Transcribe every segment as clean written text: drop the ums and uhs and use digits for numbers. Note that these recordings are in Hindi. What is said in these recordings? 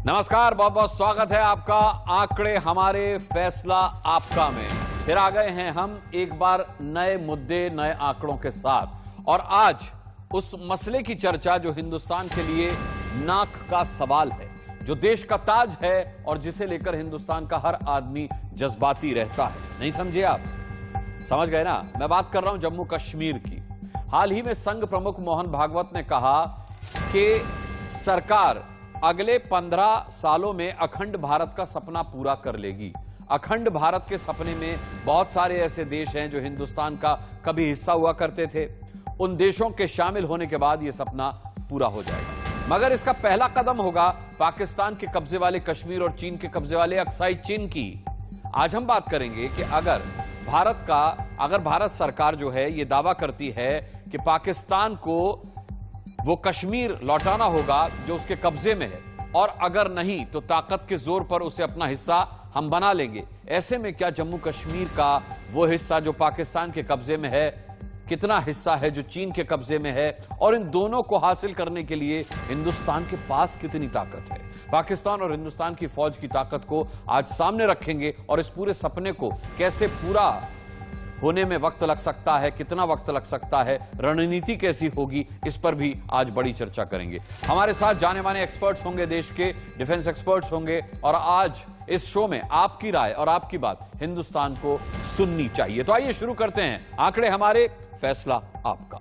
नमस्कार, बहुत बहुत स्वागत है आपका आंकड़े हमारे फैसला आपका में। फिर आ गए हैं हम एक बार नए मुद्दे, नए आंकड़ों के साथ। और आज उस मसले की चर्चा जो हिंदुस्तान के लिए नाक का सवाल है, जो देश का ताज है और जिसे लेकर हिंदुस्तान का हर आदमी जज्बाती रहता है। नहीं समझे आप? समझ गए ना? मैं बात कर रहा हूं जम्मू कश्मीर की। हाल ही में संघ प्रमुख मोहन भागवत ने कहा कि सरकार अगले 15 सालों में अखंड भारत का सपना पूरा कर लेगी। अखंड भारत के सपने में बहुत सारे ऐसे देश हैं जो हिंदुस्तान का कभी हिस्सा हुआ करते थे। उन देशों के शामिल होने के बाद यह सपना पूरा हो जाएगा, मगर इसका पहला कदम होगा पाकिस्तान के कब्जे वाले कश्मीर और चीन के कब्जे वाले अक्साई चीन की। आज हम बात करेंगे कि अगर भारत सरकार जो है यह दावा करती है कि पाकिस्तान को वो कश्मीर लौटाना होगा जो उसके कब्जे में है, और अगर नहीं तो ताकत के जोर पर उसे अपना हिस्सा हम बना लेंगे। ऐसे में क्या जम्मू कश्मीर का वो हिस्सा जो पाकिस्तान के कब्जे में है, कितना हिस्सा है जो चीन के कब्जे में है, और इन दोनों को हासिल करने के लिए हिंदुस्तान के पास कितनी ताकत है? पाकिस्तान और हिंदुस्तान की फौज की ताकत को आज सामने रखेंगे और इस पूरे सपने को कैसे पूरा होने में वक्त लग सकता है, कितना वक्त लग सकता है, रणनीति कैसी होगी, इस पर भी आज बड़ी चर्चा करेंगे। हमारे साथ जाने माने एक्सपर्ट्स होंगे, देश के डिफेंस एक्सपर्ट्स होंगे, और आज इस शो में आपकी राय और आपकी बात हिंदुस्तान को सुननी चाहिए। तो आइए शुरू करते हैं आंकड़े हमारे, फैसला आपका।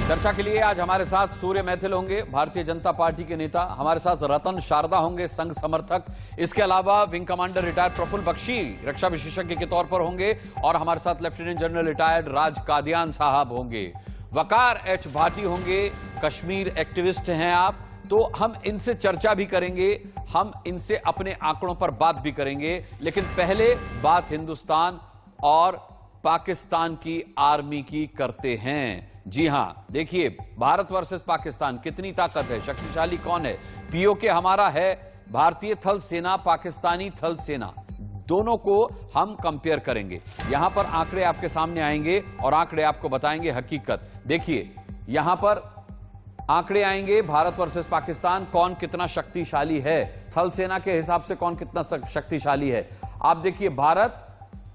चर्चा के लिए आज हमारे साथ सूर्य मैथिल होंगे, भारतीय जनता पार्टी के नेता। हमारे साथ रतन शारदा होंगे, संघ समर्थक। इसके अलावा wing commander retired Prafull Bakshi रक्षा विशेषज्ञ के तौर पर होंगे, और हमारे साथ lieutenant general retired Raj Kadian साहब होंगे। वकार एच भाटी होंगे, कश्मीर एक्टिविस्ट हैं आप, तो हम इनसे चर्चा भी करेंगे, हम इनसे अपने आंकड़ों पर बात भी करेंगे। लेकिन पहले बात हिंदुस्तान और पाकिस्तान की आर्मी की करते हैं। जी हां, देखिए, भारत वर्सेस पाकिस्तान, कितनी ताकत है, शक्तिशाली कौन है? पीओके हमारा है, भारतीय थल सेना, पाकिस्तानी थल सेना, दोनों को हम कंपेयर करेंगे। यहां पर आंकड़े आपके सामने आएंगे और आंकड़े आपको बताएंगे हकीकत। देखिए, यहां पर आंकड़े आएंगे, भारत वर्सेस पाकिस्तान, कौन कितना शक्तिशाली है, थल सेना के हिसाब से कौन कितना शक्तिशाली है। आप देखिए, भारत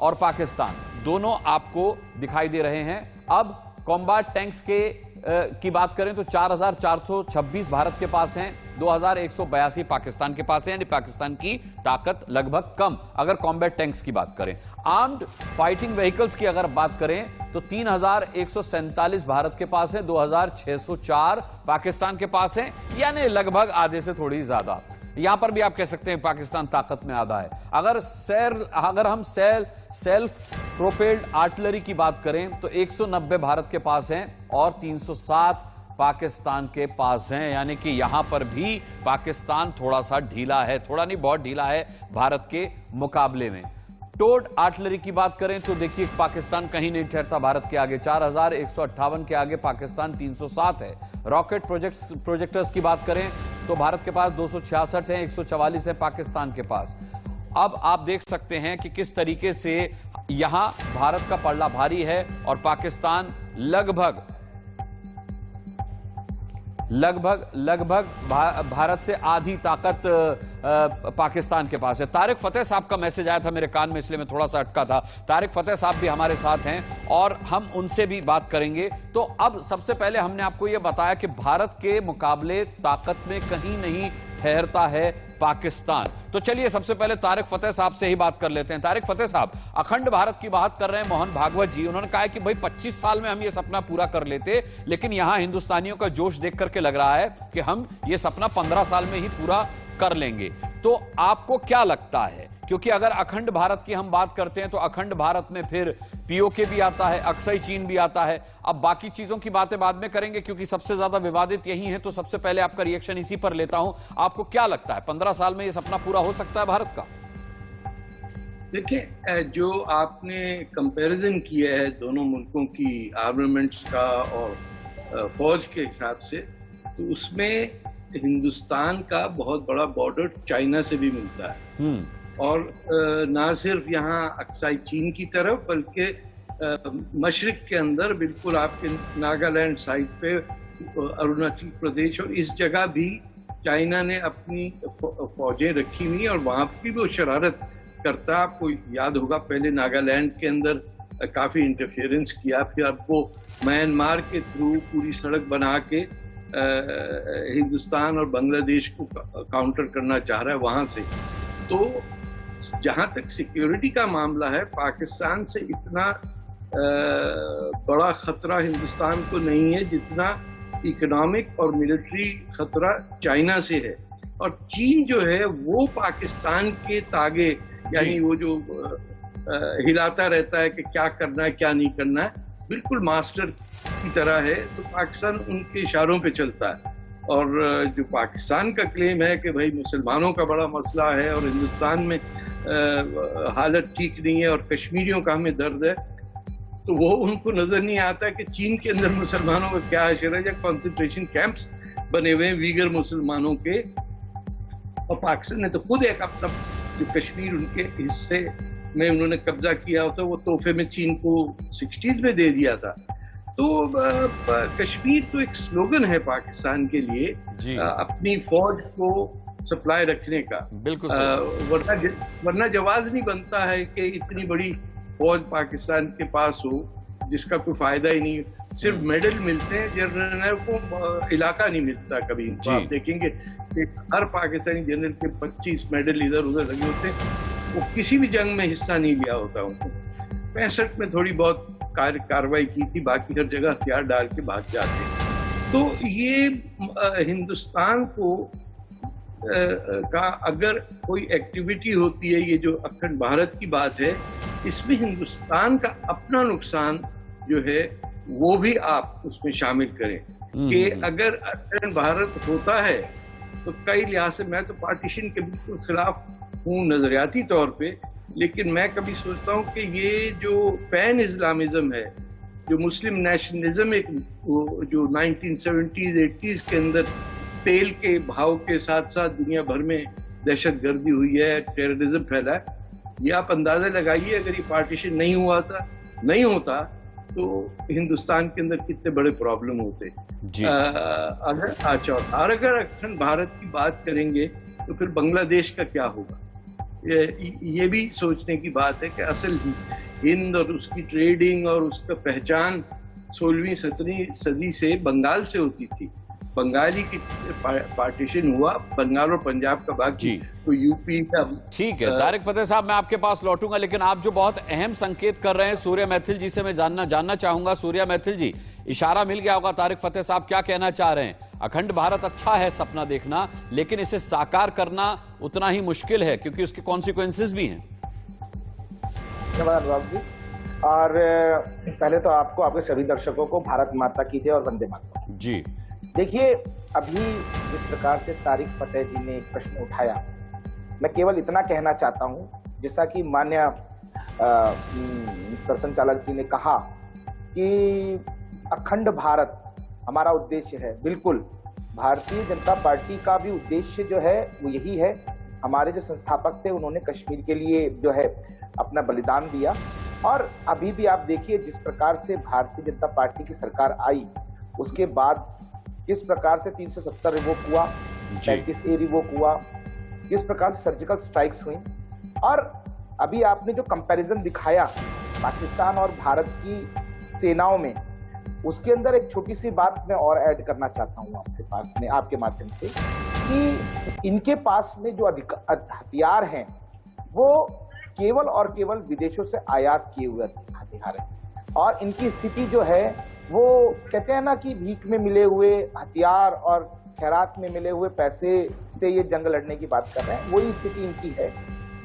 और पाकिस्तान दोनों आपको दिखाई दे रहे हैं। अब कॉम्बैट टैंक्स की बात करें तो 4426 भारत के पास हैं, 2182 पाकिस्तान के पास है, यानी पाकिस्तान की ताकत लगभग कम अगर कॉम्बैट टैंक्स की बात करें। आर्म्ड फाइटिंग व्हीकल्स की अगर बात करें तो 3147 भारत के पास है, 2604 पाकिस्तान के पास है, यानी लगभग आधे से थोड़ी ज्यादा। यहां पर भी आप कह सकते हैं पाकिस्तान ताकत में आधा है। अगर हम सेल्फ प्रोपेल्ड आर्टिलरी की बात करें तो 190 भारत के पास हैं और 307 पाकिस्तान के पास हैं, यानी कि यहां पर भी पाकिस्तान थोड़ा सा ढीला है, थोड़ा नहीं बहुत ढीला है भारत के मुकाबले में। टोड आर्टिलरी की बात करें तो देखिए, पाकिस्तान कहीं नहीं ठहरता भारत के आगे, 4158 के आगे पाकिस्तान 307 है। रॉकेट प्रोजेक्टर्स की बात करें तो भारत के पास 266 है, 144 है पाकिस्तान के पास। अब आप देख सकते हैं कि किस तरीके से यहां भारत का पलड़ा भारी है और पाकिस्तान लगभग भारत से आधी ताकत पाकिस्तान के पास है। तारिक फतेह साहब का मैसेज आया था मेरे कान में, इसलिए मैं थोड़ा सा अटका था। तारिक फतेह साहब भी हमारे साथ हैं और हम उनसे भी बात करेंगे। तो अब सबसे पहले हमने आपको यह बताया कि भारत के मुकाबले ताकत में कहीं नहीं ठहरता है पाकिस्तान। तो चलिए सबसे पहले तारिक फतेह साहब से ही बात कर लेते हैं। तारिक फतेह साहब, अखंड भारत की बात कर रहे हैं मोहन भागवत जी। उन्होंने कहा है कि भाई 25 साल में हम ये सपना पूरा कर लेते, लेकिन यहां हिंदुस्तानियों का जोश देख करके लग रहा है कि हम ये सपना 15 साल में ही पूरा कर लेंगे। तो आपको क्या लगता है? क्योंकि अगर अखंड भारत की हम बात करते हैं तो अखंड भारत में फिर पीओके भी आता है, अक्साई चीन भी आता है। अब बाकी चीजों की बातें बाद में करेंगे क्योंकि सबसे ज्यादा विवादित यही है। तो सबसे पहले आपका रिएक्शन इसी पर लेता हूं। आपको क्या लगता है 15 साल में यह सपना पूरा हो सकता है भारत का? देखिए, जो आपने कंपैरिजन किया है दोनों मुल्कों की आर्मामेंट्स का और फौज के हिसाब से, तो उसमें हिंदुस्तान का बहुत बड़ा बॉर्डर चाइना से भी मिलता है। और ना सिर्फ यहाँ अक्साई चीन की तरफ बल्कि मशरिक के अंदर बिल्कुल आपके नागालैंड साइड पे अरुणाचल प्रदेश और इस जगह भी चाइना ने अपनी फौजें रखी हुई और वहाँ भी वो शरारत करता। आपको याद होगा पहले नागालैंड के अंदर काफी इंटरफेरेंस किया, फिर अब वो म्यांमार के थ्रू पूरी सड़क बना के हिंदुस्तान और बांग्लादेश को काउंटर करना चाह रहा है वहां से। तो जहां तक सिक्योरिटी का मामला है, पाकिस्तान से इतना बड़ा खतरा हिंदुस्तान को नहीं है जितना इकोनॉमिक और मिलिट्री खतरा चाइना से है। और चीन जो है वो पाकिस्तान के तागे, यानी वो जो हिलाता रहता है कि क्या करना है क्या नहीं करना है, बिल्कुल मास्टर की तरह है। तो पाकिस्तान उनके इशारों पे चलता है। और जो पाकिस्तान का क्लेम है कि भाई मुसलमानों का बड़ा मसला है और हिंदुस्तान में हालत ठीक नहीं है और कश्मीरियों का हमें दर्द है, तो वो उनको नजर नहीं आता कि चीन के अंदर मुसलमानों का क्या अशर है, या कॉन्सेंट्रेशन कैंप्स बने हुए हैं वीगर मुसलमानों के। और पाकिस्तान ने तो खुद एक अपना जो कश्मीर उनके हिस्से में उन्होंने कब्जा किया होता, वो तोहफे में चीन को 60s में दे दिया था। तो कश्मीर तो एक स्लोगन है पाकिस्तान के लिए अपनी फौज को सप्लाई रखने का। बिल्कुल वरना जवाज नहीं बनता है कि इतनी बड़ी फौज पाकिस्तान के पास हो जिसका कोई फायदा ही नहीं, सिर्फ मेडल मिलते हैं, जनरल को इलाका नहीं मिलता कभी। आप देखेंगे कि हर पाकिस्तानी जनरल के 25 मेडल इधर उधर लगे होते हैं, वो किसी भी जंग में हिस्सा नहीं लिया होता उनको। 65 में थोड़ी बहुत कार्रवाई की थी, बाकी हर जगह हथियार डाल के भाग जाते। तो ये हिंदुस्तान को का अगर कोई एक्टिविटी होती है, ये जो अखंड भारत की बात है, इसमें हिंदुस्तान का अपना नुकसान जो है वो भी आप उसमें शामिल करें। कि अगर अखंड भारत होता है तो कई लिहाज से मैं तो पार्टीशन के बिल्कुल खिलाफ हूँ नजरियाती तौर पे, लेकिन मैं कभी सोचता हूँ कि ये जो पैन इस्लामिज्म है, जो मुस्लिम नेशनलिज्म, एक जो 1970s 80s के अंदर तेल के भाव के साथ साथ दुनिया भर में दहशत गर्दी हुई है, टेररिज्म फैला है, ये आप अंदाजा लगाइए अगर ये पार्टीशन नहीं होता तो हिंदुस्तान के अंदर कितने बड़े प्रॉब्लम होते। अगर अखंड भारत की बात करेंगे तो फिर बांग्लादेश का क्या होगा, ये भी सोचने की बात है कि असल हिंद और उसकी ट्रेडिंग और उसका पहचान 16वीं 17वीं सदी से बंगाल से होती थी। बंगाली की पार्टीशन हुआ, बंगाल और पंजाब का बाकी तो यूपी का। ठीक है तारिक फतेह साहब, मैं आपके पास लौटूंगा, लेकिन आप जो बहुत अहम संकेत कर रहे हैं सूर्या मैथिल जी से मैं जानना चाहूंगा। सूर्या मैथिल जी, इशारा मिल गया होगा तारिक फतेह साहब क्या कहना चाह रहे हैं। अखंड भारत अच्छा है सपना देखना, लेकिन इसे साकार करना उतना ही मुश्किल है क्योंकि उसके कॉन्सिक्वेंसेस भी हैं। धन्यवाद अनुराग जी। और पहले तो आपको, आपके सभी दर्शकों को भारत माता की जय और वंदे मातरम जी। देखिए, अभी जिस प्रकार से तारिक फतेह जी ने एक प्रश्न उठाया, मैं केवल इतना कहना चाहता हूं, जैसा कि माननीय सरसंचालक जी ने कहा कि अखंड भारत हमारा उद्देश्य है। बिल्कुल, भारतीय जनता पार्टी का भी उद्देश्य जो है वो यही है। हमारे जो संस्थापक थे उन्होंने कश्मीर के लिए जो है अपना बलिदान दिया, और अभी भी आप देखिए जिस प्रकार से भारतीय जनता पार्टी की सरकार आई, उसके बाद किस प्रकार से 370 रिवोक हुआ, 35A रिवोक हुआ, किस प्रकार से सर्जिकल स्ट्राइक्स हुई। और अभी आपने जो कंपैरिजन दिखाया पाकिस्तान और भारत की सेनाओं में, उसके अंदर एक छोटी सी बात मैं और ऐड करना चाहता हूं आपके पास में, आपके माध्यम से, कि इनके पास में जो हथियार हैं वो केवल और केवल विदेशों से आयात किए हुए हथियार हैं। और इनकी स्थिति जो है वो कहते हैं ना कि भीख में मिले हुए हथियार और खैरात में मिले हुए पैसे से ये जंग लड़ने की बात कर रहे हैं, वही स्थिति इनकी है।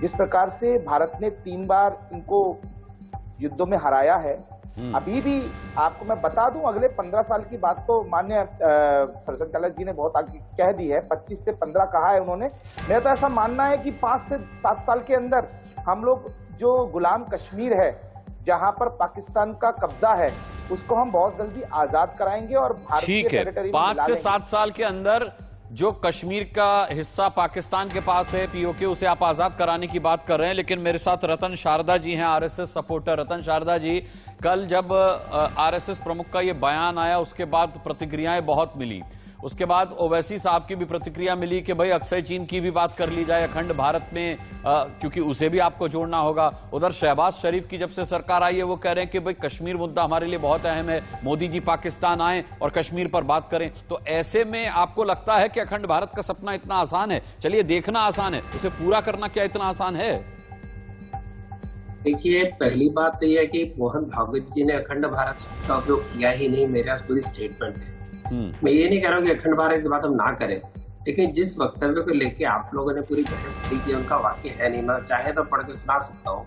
जिस प्रकार से भारत ने 3 बार इनको युद्धों में हराया है, अभी भी आपको मैं बता दूं, अगले 15 साल की बात तो माननीय सरसंचालक जी ने बहुत आगे कह दी है, 25 से 15 कहा है उन्होंने। मेरा तो ऐसा मानना है कि 5 से 7 साल के अंदर हम लोग जो गुलाम कश्मीर है, जहां पर पाकिस्तान का कब्जा है, उसको हम बहुत जल्दी आजाद कराएंगे और भारतीय ठीक है, 5 से 7 साल के अंदर जो कश्मीर का हिस्सा पाकिस्तान के पास है, पीओके, उसे आप आजाद कराने की बात कर रहे हैं, लेकिन मेरे साथ रतन शारदा जी हैं, आरएसएस सपोर्टर। रतन शारदा जी, कल जब आरएसएस प्रमुख का ये बयान आया उसके बाद प्रतिक्रियाएं बहुत मिली। उसके बाद ओवैसी साहब की भी प्रतिक्रिया मिली कि भाई अक्सर चीन की भी बात कर ली जाए अखंड भारत में, क्योंकि उसे भी आपको जोड़ना होगा। उधर शहबाज शरीफ की जब से सरकार आई है वो कह रहे हैं कि भाई कश्मीर मुद्दा हमारे लिए बहुत अहम है, मोदी जी पाकिस्तान आए और कश्मीर पर बात करें। तो ऐसे में आपको लगता है कि अखंड भारत का सपना इतना आसान है? चलिए, देखना आसान है, उसे पूरा करना क्या इतना आसान है? देखिए, पहली बात तो यह है कि मोहन भागवत जी ने अखंड भारत का उपयोग किया ही नहीं, मेरा पूरी स्टेटमेंट है। मैं ये नहीं कह रहा हूँ कि अखंड भारत की बात हम ना करें, लेकिन जिस वक्तव्य को लेके आप लोगों ने पूरी बहस की कि उनका वाक्य है नहीं, मैं चाहे तो पढ़ के सुना सकता हूँ।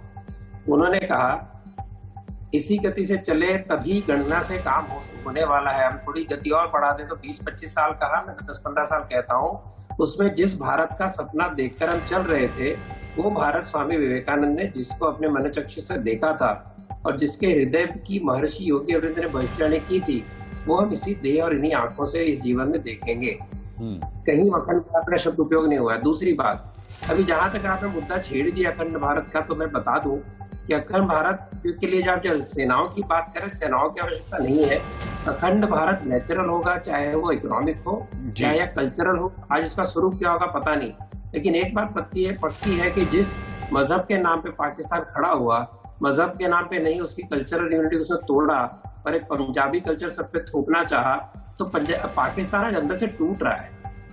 उन्होंने कहा, इसी गति से चले तभी गणना से काम होने वाला है। हम थोड़ी गति और बढ़ा दें तो 20-25 साल कहा, मैं 10-15 साल कहता हूँ। उसमें जिस भारत का सपना देखकर हम चल रहे थे, वो भारत स्वामी विवेकानंद ने जिसको अपने मनोचक्षु से देखा था और जिसके हृदय की महर्षि योगी अरविंद ने भविष्यवाणी की थी, वो हम इसी देह और इन्हीं आंखों से इस जीवन में देखेंगे। कहीं अखंड भारत का शब्द उपयोग नहीं हुआ है। दूसरी बात, अभी जहां तक आपने मुद्दा छेड़ दिया अखंड भारत का, तो मैं बता दूं कि अखंड भारत के लिए जो सेनाओं की बात करें, सेनाओं की आवश्यकता नहीं है। अखंड भारत नेचुरल होगा, चाहे वो इकोनॉमिक हो, चाहे कल्चरल हो। आज उसका स्वरूप क्या होगा पता नहीं, लेकिन एक बात पक्की है कि जिस मजहब के नाम पे पाकिस्तान खड़ा हुआ, मजहब के नाम पे नहीं, उसकी कल्चरल यूनिटी उसने तोड़ा और एक पंजाबी कल्चर सब पे थोपना चाहा, तो पाकिस्तान आज अंदर से टूट रहा है,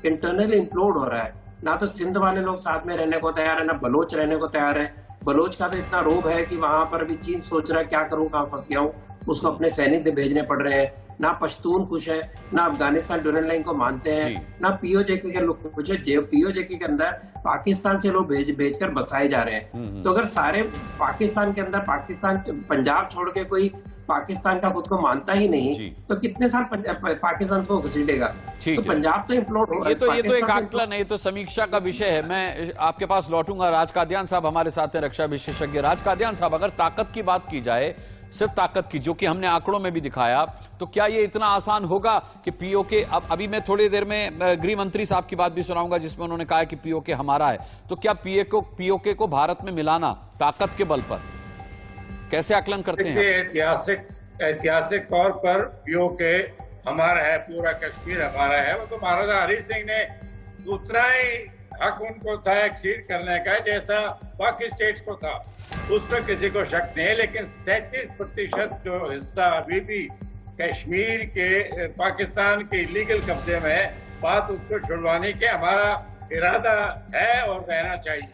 इंटरनली इम्प्लोड हो रहा है। ना तो सिंध वाले लोग साथ में रहने को तैयार है, ना बलोच रहने को तैयार है। बलोच का तो इतना रोब है कि वहां पर अभी चीन सोच रहा है क्या करूं, कहां फंस गया हूं, उसको अपने सैनिक भेजने पड़ रहे हैं। ना पश्तून खुश है, ना अफगानिस्तान ड्यूरन लाइन को मानते हैं, ना पीओजेके के लोग खुश है। पीओजेके के अंदर पाकिस्तान से लोग भेजकर बसाए जा रहे हैं। तो अगर सारे पाकिस्तान के अंदर पाकिस्तान, पंजाब छोड़ के कोई पाकिस्तान का खुद को मानता ही नहीं, तो कितने साल पाकिस्तान को घसीटेगा? तो पंजाब तो इम्प्लोड हो रहा है। ये तो एक आकलन है, ये तो समीक्षा का विषय है। मैं आपके पास लौटूंगा। राज कादियान साहब हमारे साथ हैं, रक्षा विशेषज्ञ। राज कादियान साहब, अगर ताकत की बात की जाए, सिर्फ ताकत की, जो कि हमने आंकड़ों में भी दिखाया, तो क्या ये इतना आसान होगा कि पीओके, अभी मैं थोड़ी देर में गृह मंत्री साहब की बात भी सुनाऊंगा जिसमें उन्होंने कहा कि पीओके हमारा है, तो क्या पीओके को भारत में मिलाना ताकत के बल पर, कैसे आकलन करते हैं? ऐतिहासिक तौर पर पीओके हमारा है, पूरा कश्मीर हमारा है। वो तो महाराजा हरि सिंह ने उतना ही हक उनको था एक्सीड करने का जैसा बाकी स्टेट्स को था, उसमें किसी को शक नहीं है। लेकिन 37% जो हिस्सा अभी भी कश्मीर के पाकिस्तान के इलीगल कब्जे में है, बात उसको छुड़वाने के हमारा इरादा है और रहना चाहिए।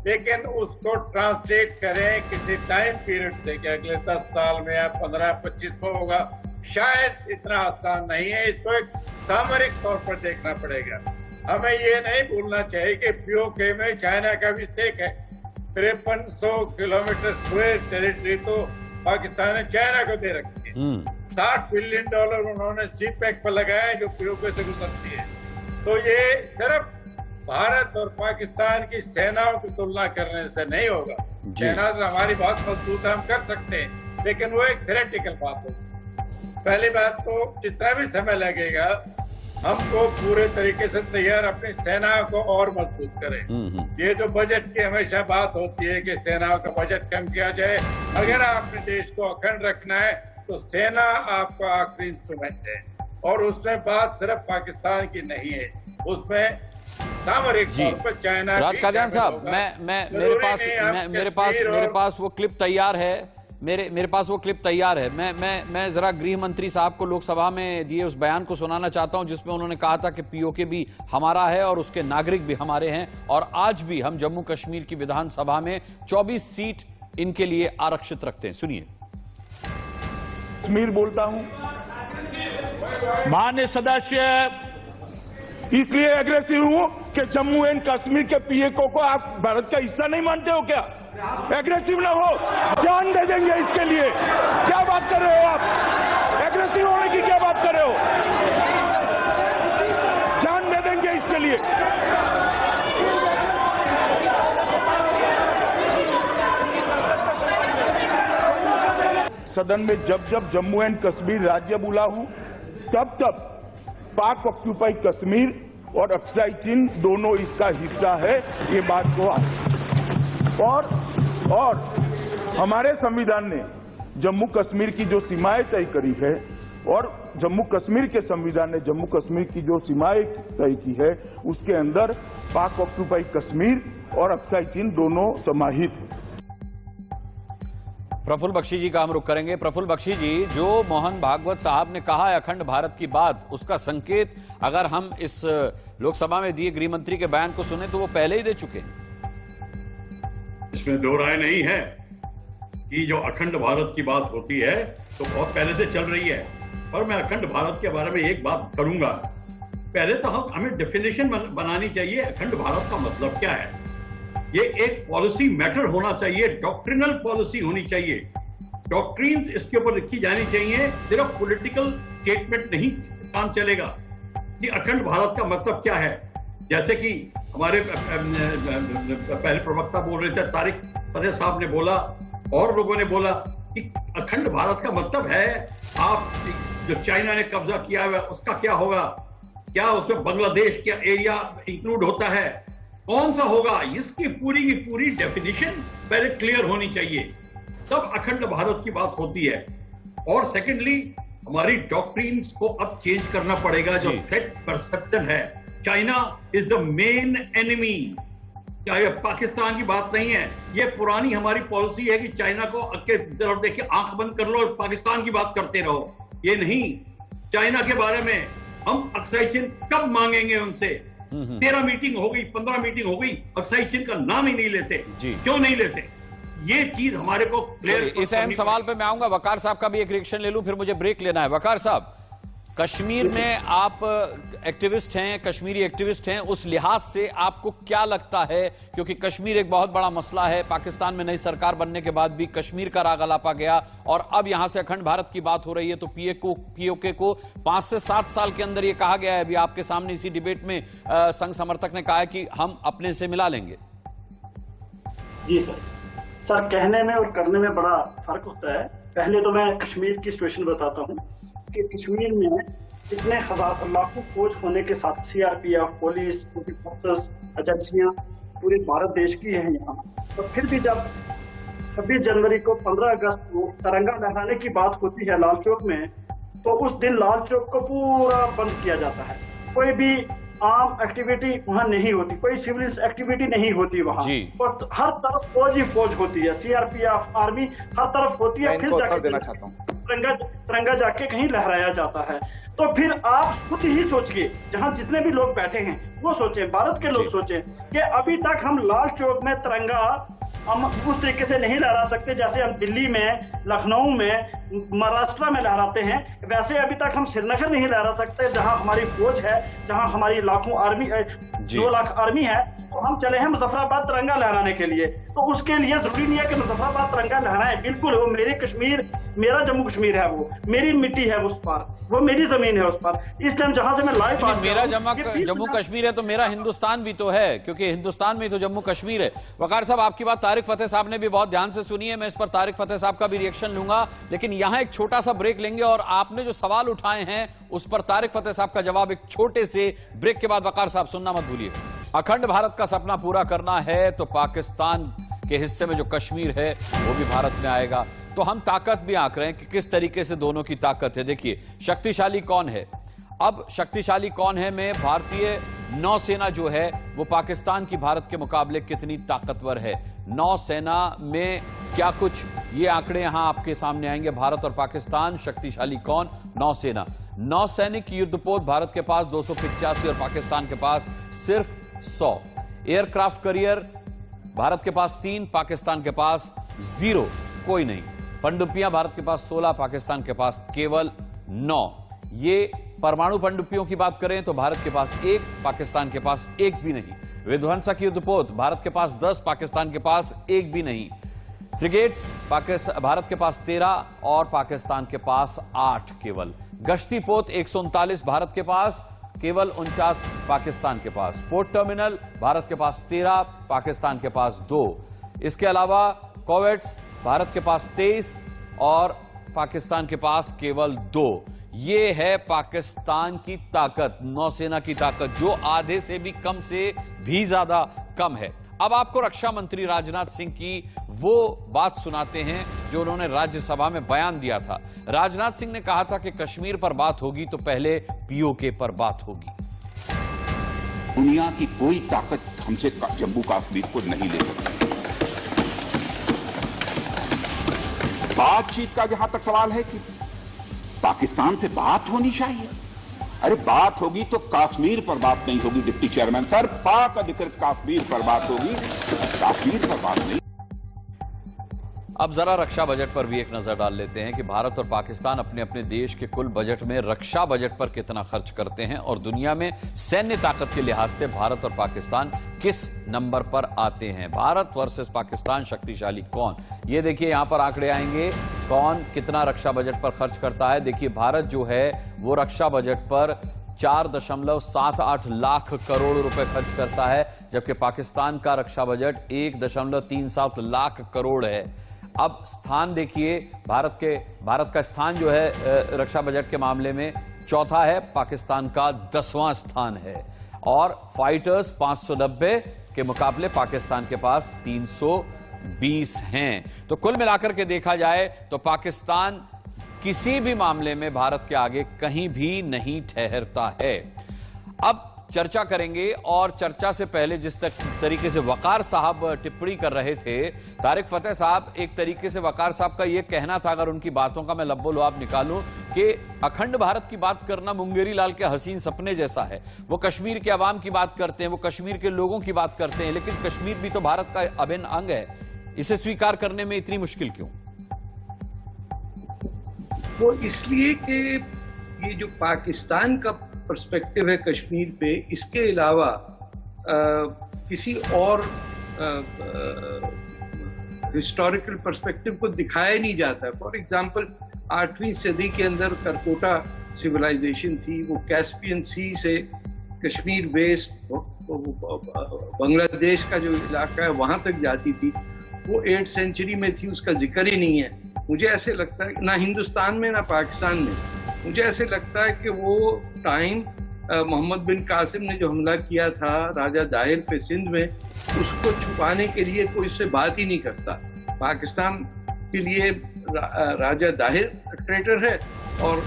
लेकिन उसको ट्रांसलेट करें किसी टाइम पीरियड से कि अगले 10 साल में या 15-25 में होगा, शायद इतना आसान नहीं है। इसको एक सामरिक तौर पर देखना पड़ेगा। हमें ये नहीं भूलना चाहिए कि पीओके में चाइना का भी स्टेक है। 5300 किलोमीटर स्क्वायर टेरिटरी तो पाकिस्तान ने चाइना को दे रखी है। $60 बिलियन उन्होंने सीपैक पर लगाया जो पीओके से गुजरती है। तो ये सिर्फ भारत और पाकिस्तान की सेनाओं की तुलना करने से नहीं होगा। सेना से हमारी बहुत मजबूत है, हम कर सकते हैं, लेकिन वो एक थ्योरेटिकल बात होगी। पहली बात तो जितना भी समय लगेगा, हमको पूरे तरीके से तैयार अपनी सेना को और मजबूत करें। ये जो बजट की हमेशा बात होती है कि सेना का बजट कम किया जाए, अगर आपने देश को अखंड रखना है तो सेना आपका आखिरी इंस्ट्रूमेंट है। और उसमें बात सिर्फ पाकिस्तान की नहीं है, उसमें सामरिक तौर पर चाइना। राज कादियान साहब, मेरे पास वो क्लिप तैयार है, मेरे पास वो क्लिप तैयार है। मैं जरा गृह मंत्री साहब को लोकसभा में दिए उस बयान को सुनाना चाहता हूं जिसमें उन्होंने कहा था कि पीओके भी हमारा है और उसके नागरिक भी हमारे हैं, और आज भी हम जम्मू कश्मीर की विधानसभा में 24 सीट इनके लिए आरक्षित रखते हैं। सुनिए। कश्मीर बोलता हूं, माननीय सदस्य, इसलिए एग्रेसिव हूं कि जम्मू एंड कश्मीर के पीओके को आप भारत का हिस्सा नहीं मानते हो क्या? एग्रेसिव ना हो, जान दे देंगे इसके लिए। क्या बात कर रहे हो आप? एग्रेसिव होने की क्या बात कर रहे हो? जान दे देंगे इसके लिए। सदन में जब जम्मू एंड कश्मीर राज्य बोला हूं, तब पाक ऑक्यूपाइड कश्मीर और अक्साई चीन दोनों इसका हिस्सा है, ये बात को और हमारे संविधान ने जम्मू कश्मीर की जो सीमाएं तय करी है और जम्मू कश्मीर के संविधान ने जम्मू कश्मीर की जो सीमाएं तय की है उसके अंदर पाक ऑक्यूपाई कश्मीर और अक्साई चीन दोनों समाहित हैं। प्रफुल्ल बख्शी जी का हम रुख करेंगे। प्रफुल्ल बख्शी जी, जो मोहन भागवत साहब ने कहा है अखंड भारत की बात, उसका संकेत अगर हम इस लोकसभा में दिए गृह मंत्री के बयान को सुने तो वो पहले ही दे चुके हैं। इसमें दो राय नहीं है कि जो अखंड भारत की बात होती है तो बहुत पहले से चल रही है, और मैं अखंड भारत के बारे में एक बात करूंगा। पहले तो हमें डेफिनेशन बनानी चाहिए अखंड भारत का मतलब क्या है। ये एक पॉलिसी मैटर होना चाहिए, डॉक्ट्रिनल पॉलिसी होनी चाहिए, डॉक्ट्रिन इसके ऊपर लिखी जानी चाहिए। सिर्फ पॉलिटिकल स्टेटमेंट नहीं काम चलेगा कि अखंड भारत का मतलब क्या है। जैसे कि हमारे पहले प्रवक्ता बोल रहे थे, तारिक फतेह साहब ने बोला और लोगों ने बोला कि अखंड भारत का मतलब है आप जो चाइना ने कब्जा किया है उसका क्या होगा, क्या उसमें बांग्लादेश का एरिया इंक्लूड होता है, कौन सा होगा, इसकी पूरी की पूरी डेफिनेशन पहले क्लियर होनी चाहिए, तब अखंड भारत की बात होती है। और सेकेंडली हमारी डॉक्ट्रिन्स को अब चेंज करना पड़ेगा। जो थ्रेट परसेप्शन है, China is the main enemy, चाहे पाकिस्तान की बात नहीं है। ये पुरानी हमारी पॉलिसी है कि चाइना को के तरफ देख के आंख बंद कर लो और पाकिस्तान की बात करते रहो। ये नहीं, चाइना के बारे में हम अक्साई चीन कब मांगेंगे उनसे? 13 मीटिंग हो गई, 15 मीटिंग हो गई, अक्साई चीन का नाम ही नहीं लेते। क्यों नहीं लेते? ये चीज हमारे को क्लियर। इस अहम सवाल पे मैं आऊंगा, वकार साहब का भी एक रिएक्शन ले लूं, फिर मुझे ब्रेक लेना है। वकार साहब, कश्मीर में आप एक्टिविस्ट हैं, कश्मीरी एक्टिविस्ट हैं, उस लिहाज से आपको क्या लगता है, क्योंकि कश्मीर एक बहुत बड़ा मसला है, पाकिस्तान में नई सरकार बनने के बाद भी कश्मीर का राग अलापा गया और अब यहां से अखंड भारत की बात हो रही है, तो पीओके को 5 से 7 साल के अंदर, ये कहा गया है अभी आपके सामने इसी डिबेट में, संघ समर्थक ने कहा है कि हम अपने से मिला लेंगे। जी सर, कहने में और करने में बड़ा फर्क होता है। पहले तो मैं कश्मीर की सिचुएशन बताता हूँ कि कश्मीर में इतने हजार लाखों फौज होने के साथ सीआरपीएफ, पुलिस, फोर्सेस, एजेंसियां पूरे भारत देश की हैं यहाँ, तो फिर भी जब 26 जनवरी को 15 अगस्त को तिरंगा लहराने की बात होती है लाल चौक में, तो उस दिन लाल चौक को पूरा बंद किया जाता है। कोई भी आम एक्टिविटी वहाँ नहीं होती, कोई सिविल एक्टिविटी नहीं होती वहाँ, और हर तरफ फौज ही फौज होती है, सीआरपीएफ, आर्मी हर तरफ होती है। फिर जाके देना चाहता हूँ, तिरंगा जाके कहीं लहराया जाता है। तो फिर आप खुद ही सोचिए, जहाँ जितने भी लोग बैठे हैं वो सोचें, भारत के लोग सोचें कि अभी तक हम लाल चौक में तिरंगा हम उस तरीके से नहीं लहरा सकते जैसे हम दिल्ली में, लखनऊ में, महाराष्ट्र में लहराते हैं। वैसे अभी तक हम श्रीनगर नहीं लहरा सकते जहां हमारी फौज है, जहां हमारी लाखों आर्मी, 2 लाख आर्मी है। तो हम चले हैं मुजफ्फराबाद तिरंगा लहराने के लिए, तो उसके लिए जरूरी नहीं है कि मुजफ्फराबाद तिरंगा लहराए। बिल्कुल, वो मेरे कश्मीर, मेरा जम्मू कश्मीर है, वो मेरी मिट्टी है उस पर, वो मेरी जमीन है उस पर। इस टाइम जहां से मैं लाइव मेरा जम्मू कश्मीर है तो मेरा हिंदुस्तान भी तो है, क्योंकि हिंदुस्तान में तो जम्मू कश्मीर है। वकार साहब, आपकी बात तारिक फतेह साहब ने भी बहुत ध्यान से सुनी है, मैं इस पर तारिक फतेह साहब का भी रिएक्शन लूंगा, लेकिन यहां एक छोटा सा ब्रेक लेंगे और आपने जो सवाल उठाए हैं उस पर तारिक फतेह साहब का जवाब एक छोटे से ब्रेक के बाद। वकार साहब, सुनना मत भूलिए। अखंड भारत का सपना पूरा करना है तो पाकिस्तान के हिस्से में जो कश्मीर है वो भी भारत में आएगा। तो हम ताकत भी आंक रहे हैं कि किस तरीके से दोनों की ताकत है। देखिए, शक्तिशाली कौन है, अब शक्तिशाली कौन है में भारतीय नौसेना जो है वो पाकिस्तान की भारत के मुकाबले कितनी ताकतवर है। नौसेना में क्या कुछ, ये आंकड़े यहां आपके सामने आएंगे। भारत और पाकिस्तान, शक्तिशाली कौन? नौसेना। नौसैनिक युद्धपोत भारत के पास 285 और पाकिस्तान के पास सिर्फ 100। एयरक्राफ्ट कैरियर भारत के पास 3, पाकिस्तान के पास 0, कोई नहीं। पनडुब्बियां भारत के पास 16, पाकिस्तान के पास केवल 9। ये परमाणु पनडुब्बियों की बात करें तो भारत के पास 1, पाकिस्तान के पास 1 भी नहीं। विध्वंसक युद्धपोत भारत के पास 10, पाकिस्तान के पास 1 भी नहीं। फ्रिगेट्स भारत के पास 13 और पाकिस्तान के पास 8 केवल। गश्ती पोत 139 भारत के पास, केवल 49 पाकिस्तान के पास। पोर्ट टर्मिनल भारत के पास 13, पाकिस्तान के पास 2। इसके अलावा कॉवेट्स भारत के पास 23 और पाकिस्तान के पास केवल 2। ये है पाकिस्तान की ताकत, नौसेना की ताकत, जो आधे से भी कम से भी ज्यादा कम है। अब आपको रक्षा मंत्री राजनाथ सिंह की वो बात सुनाते हैं जो उन्होंने राज्यसभा में बयान दिया था। राजनाथ सिंह ने कहा था कि कश्मीर पर बात होगी तो पहले पीओके पर बात होगी। दुनिया की कोई ताकत हमसे जम्मू कश्मीर को नहीं ले सकती। बातचीत का जहां तक सवाल है कि पाकिस्तान से बात होनी चाहिए, अरे बात होगी तो कश्मीर पर बात नहीं होगी डिप्टी चेयरमैन सर, पाक अधिकृत कश्मीर पर बात होगी, कश्मीर पर बात नहीं। अब जरा रक्षा बजट पर भी एक नजर डाल लेते हैं कि भारत और पाकिस्तान अपने अपने देश के कुल बजट में रक्षा बजट पर कितना खर्च करते हैं और दुनिया में सैन्य ताकत के लिहाज से भारत और पाकिस्तान किस नंबर पर आते हैं। भारत वर्सेस पाकिस्तान, शक्तिशाली कौन? ये देखिए, यहां पर आंकड़े आएंगे कौन कितना रक्षा बजट पर खर्च करता है। देखिए, भारत जो है वो रक्षा बजट पर 4.78 लाख करोड़ रुपए खर्च करता है, जबकि पाकिस्तान का रक्षा बजट 1.37 लाख करोड़ है। अब स्थान देखिए, भारत का स्थान जो है रक्षा बजट के मामले में चौथा है, पाकिस्तान का 10वां स्थान है और फाइटर्स 590 के मुकाबले पाकिस्तान के पास 320 हैं। तो कुल मिलाकर के देखा जाए तो पाकिस्तान किसी भी मामले में भारत के आगे कहीं भी नहीं ठहरता है। अब चर्चा करेंगे और चर्चा से पहले जिस तरीके से वकार साहब टिप्पणी कर रहे थे, तारिक फतेह साहब, एक तरीके से वकार साहब का यह कहना था, अगर उनकी बातों का मैं लब्बो लुआब निकालूं, कि अखंड भारत की बात करना मुंगेरी लाल के हसीन सपने जैसा है। वो कश्मीर के अवाम की बात करते हैं, वो कश्मीर के लोगों की बात करते हैं, लेकिन कश्मीर भी तो भारत का अभिन्न अंग है। इसे स्वीकार करने में इतनी मुश्किल क्यों? वो इसलिए कि ये जो पाकिस्तान का पर्सपेक्टिव है कश्मीर पे, इसके अलावा किसी और हिस्टोरिकल पर्सपेक्टिव को दिखाया नहीं जाता। फॉर एग्जांपल 8वीं सदी के अंदर करकोटा सिविलाइजेशन थी, वो कैस्पियन सी से कश्मीर बेस बांग्लादेश का जो इलाका है वहां तक जाती थी। वो 8th सेंचुरी में थी, उसका जिक्र ही नहीं है। मुझे ऐसे लगता है ना हिंदुस्तान में ना पाकिस्तान में, मुझे ऐसे लगता है कि वो टाइम मोहम्मद बिन कासिम ने जो हमला किया था राजा दाहिर पे सिंध में, उसको छुपाने के लिए कोई उससे बात ही नहीं करता। पाकिस्तान के लिए राजा दाहिर ट्रेटर है और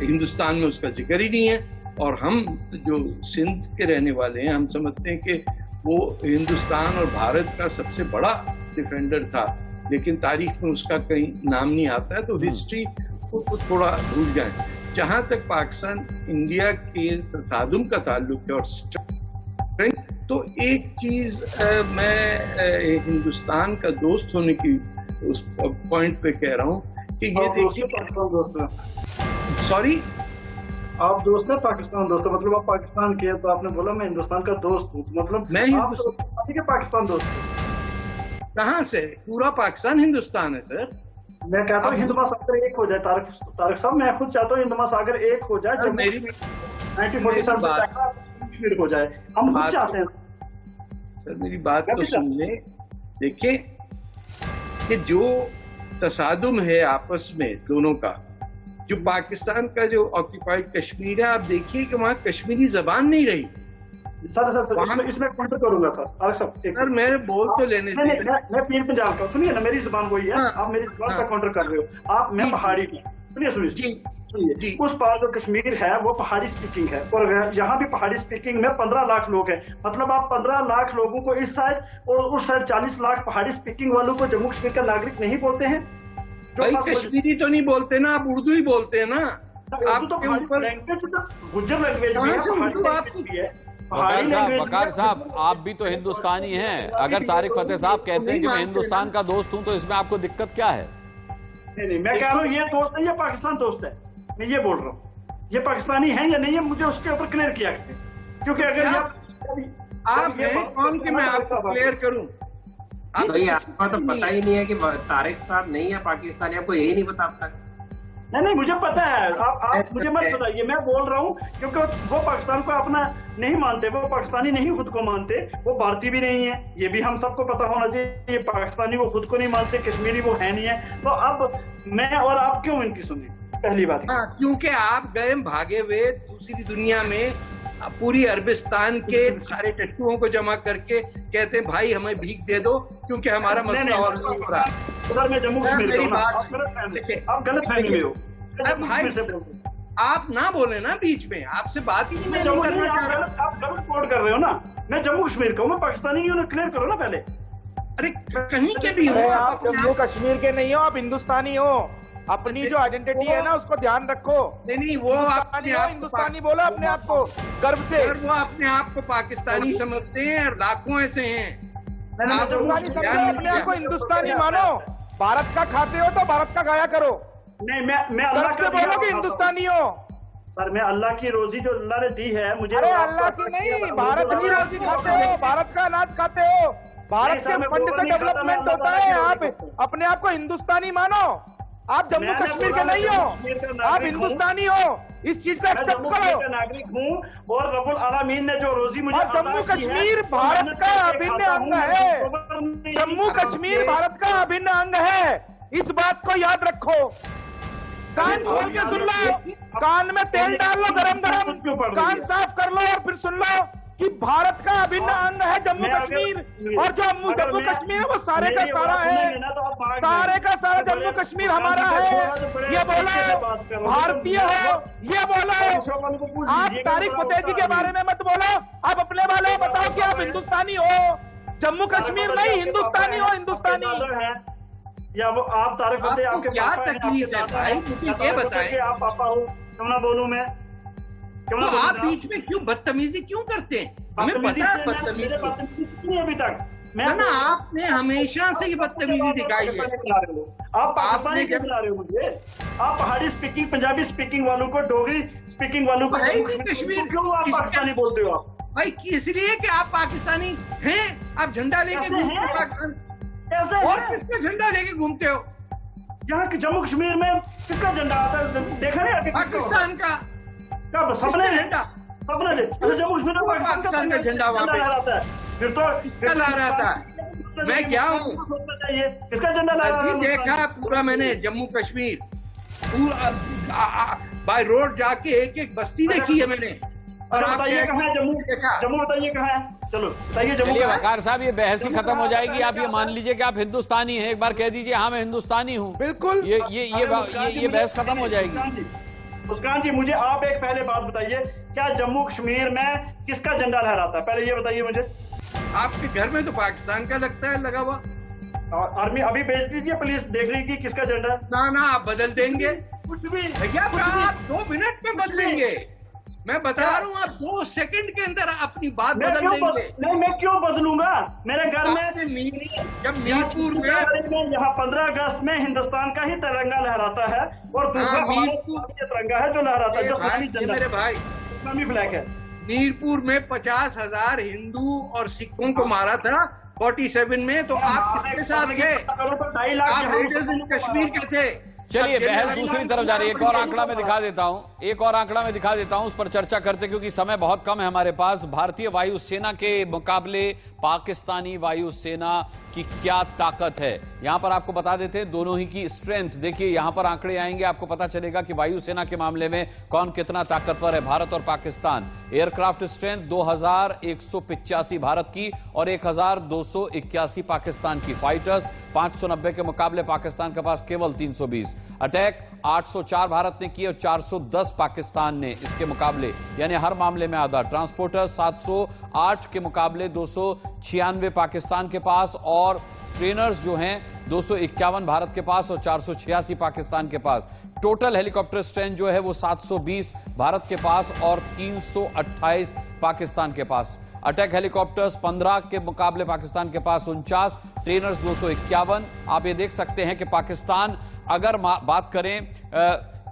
हिंदुस्तान में उसका जिक्र ही नहीं है। और हम जो सिंध के रहने वाले हैं, हम समझते हैं कि वो हिंदुस्तान और भारत का सबसे बड़ा डिफेंडर था, लेकिन तारीख में उसका कहीं नाम नहीं आता है। तो हिस्ट्री को थोड़ा भूल जाए। जहां तक पाकिस्तान इंडिया के तसादुम का ताल्लुक है और तो एक चीज मैं हिंदुस्तान का दोस्त होने की उस पॉइंट पे कह रहा हूँ कि ये देखिए, सॉरी, आप दोस्त है पाकिस्तान दोस्त है, मतलब आप पाकिस्तान के, तो आपने बोला मैं हिंदुस्तान का दोस्त हूँ, मतलब मैं पाकिस्तान दोस्त हूँ। कहाँ से? पूरा पाकिस्तान हिंदुस्तान है सर। मैं कहता हूँ हिंद महासागर एक हो जाए। तारिक साहब, मैं खुद चाहता हूँ हिंद महासागर एक हो जाए, जो मेरी 1947 हो जाए, हम खुद चाहते हैं। सर मेरी बात तो सुन ले। देखिए कि जो तसादुम है आपस में दोनों का, जो पाकिस्तान का जो ऑक्यूपाइड कश्मीर है, आप देखिए कि वहाँ कश्मीरी जबान नहीं रही। सर इसमें काउंटर करूंगा सर मैं बोल तो लेने मैं पीर पंजाब का, सुनिए ना, मेरी जुबान वही है। आप मेरी जुबान का काउंटर कर रहे हो। आप, मैं पहाड़ी की, सुनिए, उस पार जो कश्मीर है वो पहाड़ी स्पीकिंग है और यहाँ भी पहाड़ी स्पीकिंग में 15 लाख लोग हैं। मतलब आप 15 लाख लोगों को इस साइड और उस साइड 40 लाख पहाड़ी स्पीकिंग वालों को जम्मू कश्मीर का नागरिक नहीं बोलते हैं। भाई कश्मीरी तो नहीं बोलते ना, आप उर्दू ही बोलते हैं ना। आप तो गुज्जर लैंग्वेज भी है। वकार साहब, आप भी तो हिंदुस्तानी हैं। अगर तारिक फतेह साहब कहते हैं कि मैं हिंदुस्तान का दोस्त हूं, तो इसमें आपको दिक्कत क्या है? नहीं, मैं कह रहा हूँ ये दोस्त है या पाकिस्तान दोस्त है, मैं ये बोल रहा हूँ। ये पाकिस्तानी है या नहीं है, मुझे उसके ऊपर क्लियर किया करें, क्योंकि अगर आप कौन कि मैं आपको क्लियर करूं? तो ये आपको तो पता ही नहीं है कि तारिक साहब नहीं है पाकिस्तानी, आपको यही नहीं पता अब तक? नहीं, मुझे पता है। आप मुझे मत बताइए, मैं बोल रहा हूँ क्योंकि वो पाकिस्तान को अपना नहीं मानते, वो पाकिस्तानी नहीं खुद को मानते, वो भारतीय भी नहीं है, ये भी हम सबको पता होना चाहिए। पाकिस्तानी वो खुद को नहीं मानते, कश्मीरी वो है नहीं है। तो अब मैं और आप क्यों इनकी सुने? पहली बात। हाँ, क्योंकि आप गए भागे हुए दूसरी दुनिया में पूरी अरबिस्तान के सारे टट्टुओं को जमा करके कहते हैं भाई हमें भीख दे दो क्योंकि हमारा मसला और नहीं हो रहा। सर मैं जम्मू कश्मीर मेरी का हूं, बात आप गलत फहमी में हो। अरे भाई आप ना बोले ना बीच में, आपसे बात ही नहीं मैं जम्मू करना चाह रहा। आप गलत कोट कर रहे हो ना। मैं जम्मू कश्मीर का हूँ, मैं पाकिस्तानी हूँ, क्लियर करो ना पहले। अरे कहीं के भी हो अरे आप जम्मू कश्मीर के नहीं हो, आप हिंदुस्तानी हो। अपनी जो आइडेंटिटी है ना उसको ध्यान रखो। नहीं वो अपने आप हिंदुस्तानी बोलो अपने आप को गर्व से। वो अपने आप को पाकिस्तानी समझते हैं और लाखों ऐसे हैं। हिंदुस्तानी समझो, अपने आप को हिंदुस्तानी मानो। भारत का खाते हो तो भारत का खाया करो। नहीं मैं गर्व से बोलो कि हिंदुस्तानी हो। सर मैं अल्लाह की रोजी जो अल्लाह ने दी है मुझे। अरे अल्लाह की नहीं, भारत की रोजी खाते हो, भारत का अनाज खाते हो, भारत के फंड से डेवलपमेंट होता है। आप अपने आप को हिंदुस्तानी मानो। आप जम्मू कश्मीर के नहीं हो, आप हिंदुस्तानी हो। इस चीज को एक्सेप्ट करो। नागरिक हूँ और रब्बुल आलमीन ने जो रोजी मुझे और जम्मू कश्मीर भारत का अभिन्न अंग है। जम्मू कश्मीर भारत का अभिन्न अंग है, इस बात को याद रखो। कान खोल के सुन लो, कान में तेल डाल लो गरम गरम, कान साफ कर लो और फिर सुन लो कि भारत का अभिन्न अंग है जम्मू कश्मीर। और जो जम्मू कश्मीर है वो सारे का सारा है, सारे का सारा जम्मू कश्मीर हमारा है। ये बोलो भारतीय हो, ये बोलो। आप तारिक फतेह जी के बारे में मत बोलो, आप अपने वाले बताओ कि आप हिंदुस्तानी हो। जम्मू कश्मीर नहीं, हिंदुस्तानी हो, हिंदुस्तानी। या वो आप तारिक फतेह आपके क्या तकलीफ है भाई, मुझे ये बताएं। आप पापा हो, क्यों ना बोलूं मैं? तो आप बीच में क्यों बदतमीजी क्यों करते हैं? हमें पता है बदतमीजी अभी तक ना आपने हमेशा से ये बदतमीजी दिखाई है। आप पाकिस्तानी क्यों बना रहे हो मुझे? आप पहाड़ी स्पीकिंग, पंजाबी स्पीकिंग वालों को, डोगरी स्पीकिंग वालों को कश्मीर क्यों आप पाकिस्तानी बोलते हो? आप भाई इसलिए कि आप पाकिस्तानी हैं, आप झंडा लेके घूमते हो पाकिस्तान। और किसका झंडा लेके घूमते हो? यहाँ के जम्मू कश्मीर में किसका झंडा आता है? देखा नहीं? पाकिस्तान का। सपने झंडा, सपने जम्मू कश्मीर में पाकिस्तान का झंडा लहराता है। फिर तो लहराता है। मैं क्या हूँ? किसका झंडा लहरा? देखा है पूरा मैंने जम्मू कश्मीर, पूरा बाय रोड जाके एक एक बस्ती देखी है मैंने। और बताइए कहाँ है जम्मू? जम्मू बताइए कहाँ है? चलो बताइए जम्मू। चलिए वकार साहब, ये बहस ही खत्म हो जाएगी। आप ये मान लीजिए कि आप हिंदुस्तानी हैं, एक बार कह दीजिए हाँ मैं हिंदुस्तानी हूँ। बिल्कुल ये बहस खत्म हो जाएगी। मुस्कान जी मुझे आप एक पहले बात बताइए, क्या जम्मू कश्मीर में किसका झंडा लहराता है? पहले ये बताइए मुझे। आपके घर में तो पाकिस्तान का लगता है लगा हुआ। और आर्मी अभी भेज दीजिए पुलिस, देख लीजिए किसका झंडा। ना आप बदल देंगे कुछ भी भैया, आप 2 मिनट में बदलेंगे। मैं बता रहा हूँ, आप 2 सेकंड के अंदर अपनी बात बदल देंगे। नहीं मैं क्यों बदलूंगा? मेरे घर में जब मीरपुर में यहाँ 15 अगस्त में हिंदुस्तान का ही तिरंगा लहराता है और दूसरा तिरंगा है जो लहराता है, जो मेरे भाई इस्लामी फ्लैग है। मीरपुर में 50,000 हिंदू और सिखों को मारा था 47 में, तो आप किसके साथ थे? 2.5 लाख कश्मीर के थे। चलिए बहस दूसरी तरफ जा रही है। एक और आंकड़ा मैं दिखा देता हूं, उस पर चर्चा करते क्योंकि समय बहुत कम है हमारे पास। भारतीय वायुसेना के मुकाबले पाकिस्तानी वायुसेना की क्या ताकत है, यहां पर आपको बता देते हैं दोनों ही की स्ट्रेंथ। देखिए यहां पर आंकड़े आएंगे, आपको पता चलेगा कि वायुसेना के मामले में कौन कितना ताकतवर है, भारत और पाकिस्तान। एयरक्राफ्ट स्ट्रेंथ 2185 भारत की और 1281 पाकिस्तान की। फाइटर्स 590 के मुकाबले पाकिस्तान के पास केवल 320। अटैक 804 भारत ने किए और 410 पाकिस्तान ने इसके मुकाबले, यानी हर मामले में आधा। ट्रांसपोर्टर 708 के मुकाबले 296 पाकिस्तान के पास और ट्रेनर्स जो हैं 251 भारत के पास और 486 पाकिस्तान के पास। टोटल हेलीकॉप्टर स्ट्रेंथ जो है वो 720 भारत के पास और 328 पाकिस्तान के पास। अटैक हेलीकॉप्टर्स 15 के मुकाबले पाकिस्तान के पास 49, ट्रेनर्स 251। आप ये देख सकते हैं कि पाकिस्तान अगर बात करें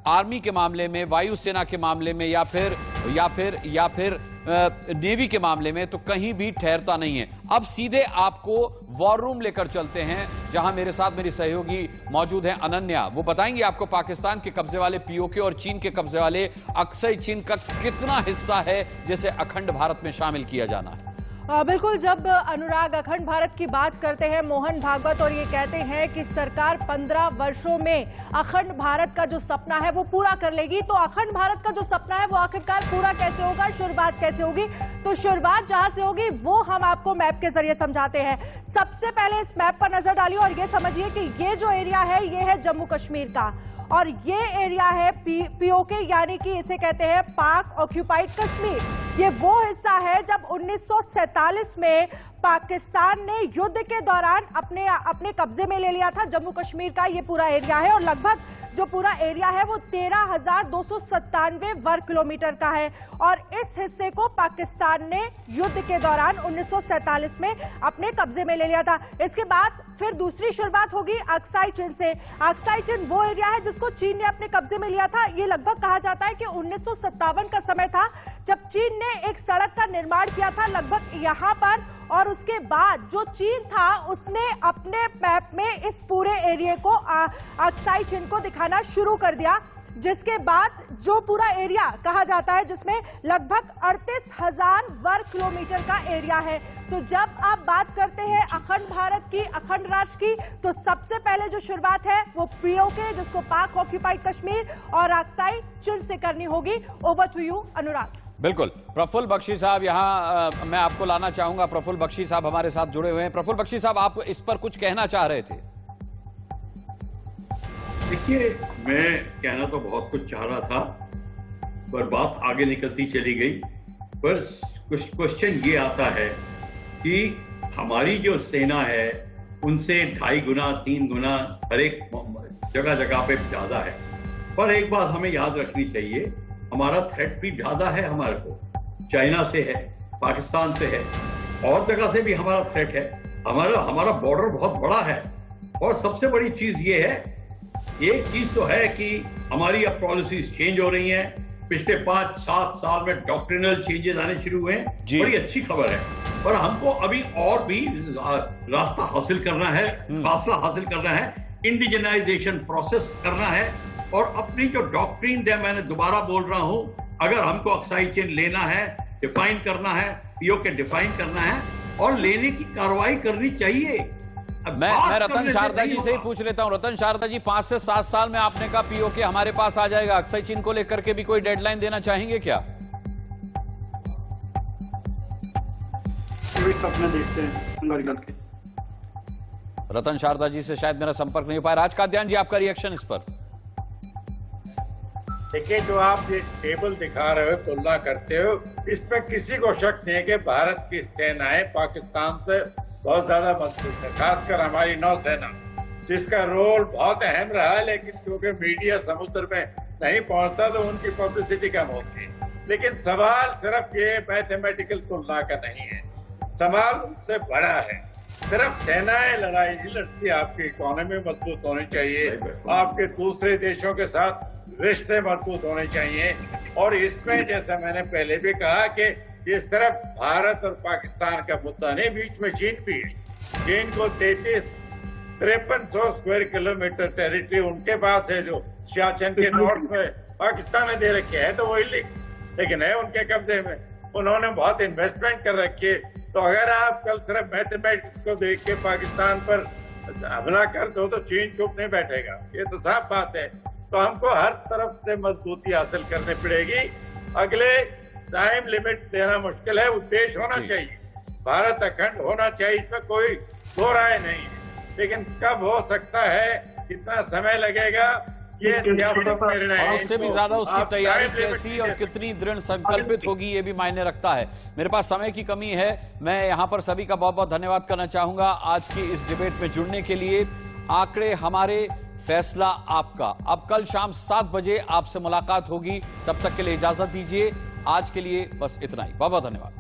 आर्मी के मामले में, वायुसेना के मामले में या फिर नेवी के मामले में, तो कहीं भी ठहरता नहीं है। अब सीधे आपको वॉर रूम लेकर चलते हैं जहां मेरे साथ मेरी सहयोगी मौजूद हैं अनन्या। वो बताएंगे आपको पाकिस्तान के कब्जे वाले पीओके और चीन के कब्जे वाले अक्सई चीन का कितना हिस्सा है जिसे अखंड भारत में शामिल किया जाना है। बिल्कुल, जब अनुराग अखंड भारत की बात करते हैं मोहन भागवत और ये कहते हैं कि सरकार 15 वर्षों में अखंड भारत का जो सपना है वो पूरा कर लेगी, तो अखंड भारत का जो सपना है वो आखिरकार पूरा कैसे होगा, शुरुआत कैसे होगी? तो शुरुआत जहां से होगी वो हम आपको मैप के जरिए समझाते हैं। सबसे पहले इस मैप पर नजर डालिए और ये समझिए कि ये जो एरिया है ये है जम्मू कश्मीर का, और ये एरिया है पीओके, यानी कि इसे कहते हैं पाक ऑक्यूपाइड कश्मीर। ये वो हिस्सा है जब 1947 में पाकिस्तान ने युद्ध के दौरान अपने कब्जे में ले लिया था जम्मू कश्मीर का ये पूरा एरिया है, और लगभग जो पूरा एरिया है वो 13,297 वर्ग किलोमीटर का है, और इस हिस्से को पाकिस्तान ने युद्ध के दौरान 1947 में अपने कब्जे में ले लिया था। इसके बाद फिर दूसरी शुरुआत होगी अक्साई चिन से। अक्साई चिन वो एरिया है जिसको चीन ने अपने कब्जे में लिया था। ये लगभग कहा जाता है कि 1957 का समय था जब चीन ने एक सड़क का निर्माण किया था लगभग यहाँ पर, और उसके बाद जो चीन था उसने अपने मैप में इस पूरे एरिया को अक्साई चिन को दिखाना शुरू कर दिया, जिसके बाद जो पूरा एरिया कहा जाता है जिसमें लगभग 38,000 वर्ग किलोमीटर का एरिया है। तो जब आप बात करते हैं अखंड भारत की, अखंड राष्ट्र की, तो सबसे पहले जो शुरुआत है वो पीओके, जिसको पाक ऑक्यूपाइड कश्मीर और अक्साई चिन से करनी होगी। ओवर टू यू अनुराग। बिल्कुल, प्रफुल्ल बख्शी साहब यहाँ मैं आपको लाना चाहूंगा। प्रफुल्ल बख्शी साहब हमारे साथ जुड़े हुए हैं। प्रफुल्ल बख्शी साहब, आप इस पर कुछ कहना चाह रहे थे? देखिए, मैं कहना तो बहुत कुछ चाह रहा था पर बात आगे निकलती चली गई। पर कुछ क्वेश्चन ये आता है कि हमारी जो सेना है उनसे 2.5 गुना 3 गुना हर एक जगह जगह पे ज्यादा है। पर एक बात हमें याद रखनी चाहिए, हमारा थ्रेट भी ज्यादा है। हमारे को चाइना से है, पाकिस्तान से है, और जगह से भी हमारा थ्रेट है। हमारा बॉर्डर बहुत बड़ा है, और सबसे बड़ी चीज ये है, एक चीज तो है कि हमारी अब पॉलिसीज चेंज हो रही हैं। पिछले 5-7 साल में डॉक्ट्रिनल चेंजेस आने शुरू हुए हैं, बड़ी अच्छी खबर है। पर हमको अभी और भी रास्ता हासिल करना है, फासला हासिल करना है, इंडिजनाइजेशन प्रोसेस करना है, और अपनी जो डॉक्ट्रिन है, मैंने दोबारा बोल रहा हूं, अगर हमको अक्साई चिन लेना है, डिफाइन करना है, पीओके डिफाइन करना है, और लेने की कार्रवाई करनी चाहिए। मैं रतन शारदा जी से ही पूछ लेता हूं। रतन शारदा जी, 5 से 7 साल में आपने कहा पीओके हमारे पास आ जाएगा, अक्साई चिन को लेकर के भी कोई डेडलाइन देना चाहेंगे क्या? अपने देखते हैं। रतन शारदा जी से शायद मेरा संपर्क नहीं हो पाया। राज काद्यान जी, आपका रिएक्शन इस पर? देखिए, जो आप ये टेबल दिखा रहे हो, तुलना करते हो, इसमें किसी को शक नहीं है कि भारत की सेनाएं पाकिस्तान से बहुत ज्यादा मजबूत है, खासकर हमारी नौसेना, जिसका रोल बहुत अहम रहा है। लेकिन क्योंकि मीडिया समुद्र में नहीं पहुंचता तो उनकी पब्लिसिटी कम होती है। लेकिन सवाल सिर्फ ये मैथमेटिकल तुलना का नहीं है, सवाल उससे बड़ा है। सिर्फ सेनाएं लड़ाई नहीं लड़ती, आपकी इकोनॉमी मजबूत होनी चाहिए, आपके दूसरे देशों के साथ रिश्ते मजबूत होने चाहिए। और इसमें जैसा मैंने पहले भी कहा कि ये सिर्फ भारत और पाकिस्तान का मुद्दा नहीं, बीच में चीन भी है। चीन को 5300 स्क्वायर किलोमीटर टेरिटरी उनके पास है, जो सियाचिन के नॉर्थ में पाकिस्तान ने दे रखे है, तो वो लेकिन है उनके कब्जे में। उन्होंने बहुत इन्वेस्टमेंट कर रखी है। तो अगर आप कल सिर्फ मैथमेटिक्स को देख के पाकिस्तान पर हमला कर दो तो चीन चुप नहीं बैठेगा, ये तो साफ बात है। तो हमको हर तरफ से मजबूती हासिल करनी पड़ेगी। अगले टाइम लिमिट देना मुश्किल है, उद्देश्य होना चाहिए, भारत अखंड होना चाहिए, इसमें कोई दो राय नहीं है। लेकिन कब हो सकता है, कितना समय लगेगा, ये निर्णय है। और उससे भी ज्यादा उसकी तैयारी कैसी और कितनी दृढ़ संकल्पित होगी, ये भी मायने रखता है। मेरे पास समय की कमी है, मैं यहाँ पर सभी का बहुत बहुत धन्यवाद करना चाहूंगा आज की इस डिबेट में जुड़ने के लिए। आंकड़े हमारे, फैसला आपका। अब कल शाम 7 बजे आपसे मुलाकात होगी, तब तक के लिए इजाजत दीजिए। आज के लिए बस इतना ही। बहुत बहुत धन्यवाद।